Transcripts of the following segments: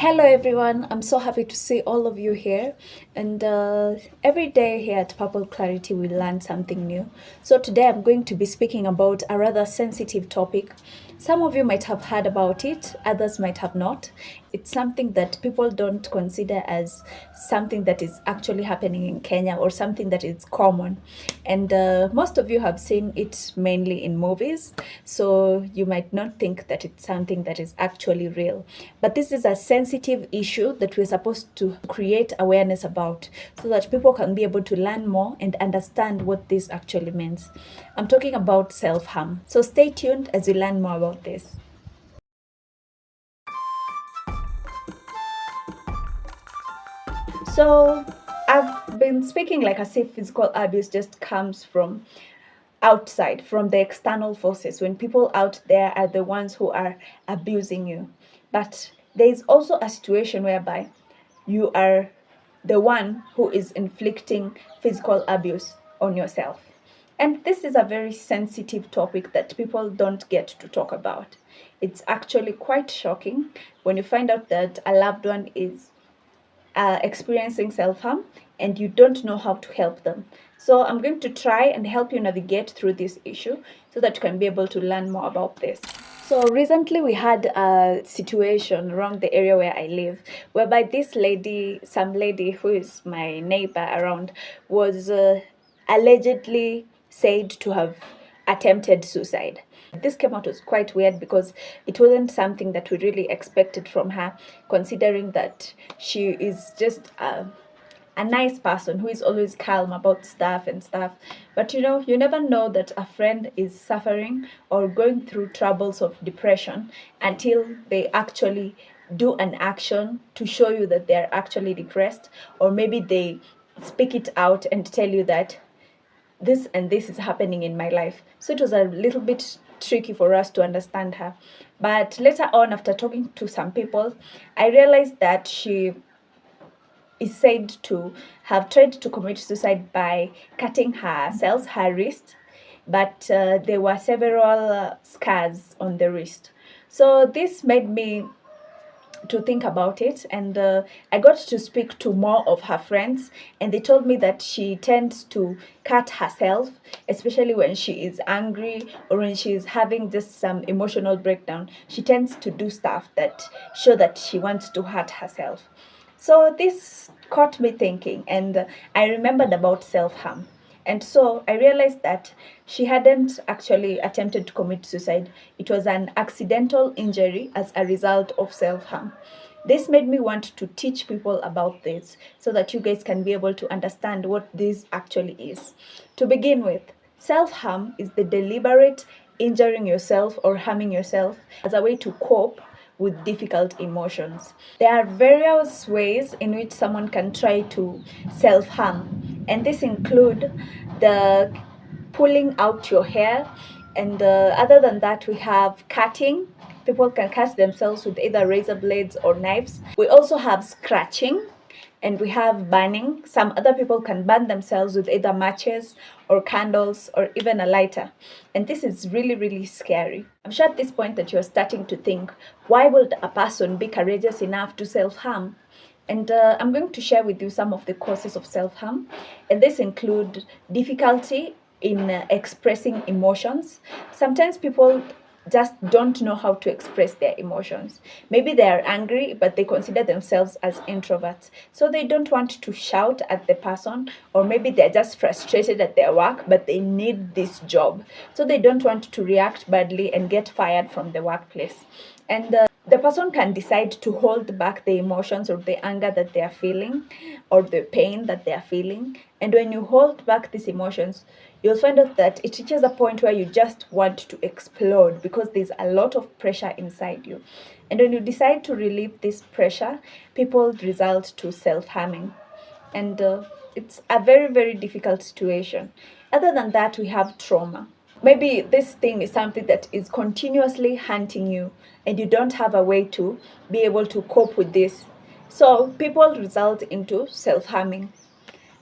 Hello everyone, I'm so happy to see all of you here. And every day here at Purple Clarity, we learn something new. So today I'm going to be speaking about a rather sensitive topic. Some of you might have heard about it, others might have not. It's something that people don't consider as something that is actually happening in Kenya or something that is common. And most of you have seen it mainly in movies, so you might not think that it's something that is actually real. But this is a sensitive issue that we're supposed to create awareness about so that people can be able to learn more and understand what this actually means. I'm talking about self-harm. So stay tuned as we learn more about this. So I've been speaking like as if physical abuse just comes from outside, from the external forces, when people out there are the ones who are abusing you. But there is also a situation whereby you are the one who is inflicting physical abuse on yourself. And this is a very sensitive topic that people don't get to talk about. It's actually quite shocking when you find out that a loved one is experiencing self-harm and you don't know how to help them. So I'm going to try and help you navigate through this issue so that you can be able to learn more about this. So recently we had a situation around the area where I live, whereby this lady, some lady who is my neighbor around, was allegedly said to have attempted suicide. This came out was quite weird because it wasn't something that we really expected from her, considering that she is just a nice person who is always calm about stuff and stuff. But you never know that a friend is suffering or going through troubles of depression until they actually do an action to show you that they're actually depressed, or maybe they speak it out and tell you that this and this is happening in my life. So it was a little bit tricky for us to understand her. But later on, after talking to some people, I realized that she is said to have tried to commit suicide by cutting herself, her wrist, but there were several scars on the wrist. So this made me to think about it, and I got to speak to more of her friends, and they told me that she tends to cut herself, especially when she is angry or when she is having just some emotional breakdown. She tends to do stuff that show that she wants to hurt herself. So this caught me thinking, and I remembered about self-harm. And so I realized that she hadn't actually attempted to commit suicide. It was an accidental injury as a result of self-harm. This made me want to teach people about this so that you guys can be able to understand what this actually is. To begin with, self-harm is the deliberate injuring yourself or harming yourself as a way to cope with difficult emotions. There are various ways in which someone can try to self-harm, and this include the pulling out your hair, and other than that we have cutting. People can cut themselves with either razor blades or knives. We also have scratching, and we have burning. Some other people can burn themselves with either matches or candles or even a lighter. And this is really, really scary. I'm sure at this point that you're starting to think, why would a person be courageous enough to self-harm? And I'm going to share with you some of the causes of self-harm. And this include difficulty in expressing emotions. Sometimes people just don't know how to express their emotions. Maybe they are angry, but they consider themselves as introverts. So they don't want to shout at the person, or maybe they're just frustrated at their work, but they need this job. So they don't want to react badly and get fired from the workplace. And the person can decide to hold back the emotions or the anger that they are feeling or the pain that they are feeling. And when you hold back these emotions, you'll find out that it reaches a point where you just want to explode because there's a lot of pressure inside you. And when you decide to relieve this pressure, people result to self-harming. And it's a very, very difficult situation. Other than that, we have trauma. Maybe this thing is something that is continuously hunting you and you don't have a way to be able to cope with this. So people result into self-harming.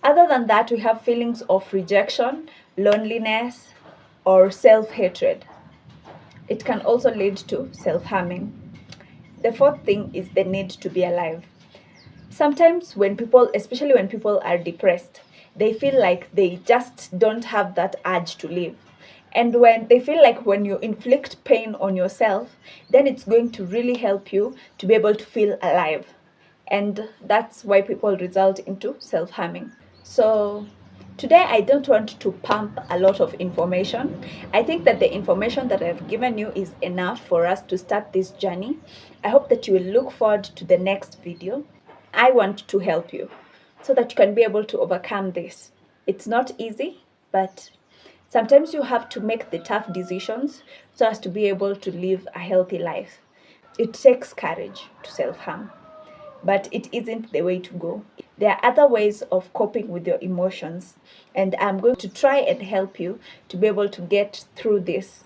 Other than that, we have feelings of rejection, loneliness, or self-hatred. It can also lead to self-harming. The fourth thing is the need to be alive. Sometimes when people, especially when people are depressed, they feel like they just don't have that urge to live. And when they feel like when you inflict pain on yourself, then it's going to really help you to be able to feel alive. And that's why people result into self-harming. So today I don't want to pump a lot of information. I think that the information that I've given you is enough for us to start this journey. I hope that you will look forward to the next video. I want to help you so that you can be able to overcome this. It's not easy, but sometimes you have to make the tough decisions so as to be able to live a healthy life. It takes courage to self-harm, but it isn't the way to go. There are other ways of coping with your emotions, and I'm going to try and help you to be able to get through this.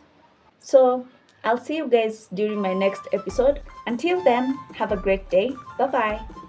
So, I'll see you guys during my next episode. Until then, have a great day. Bye bye.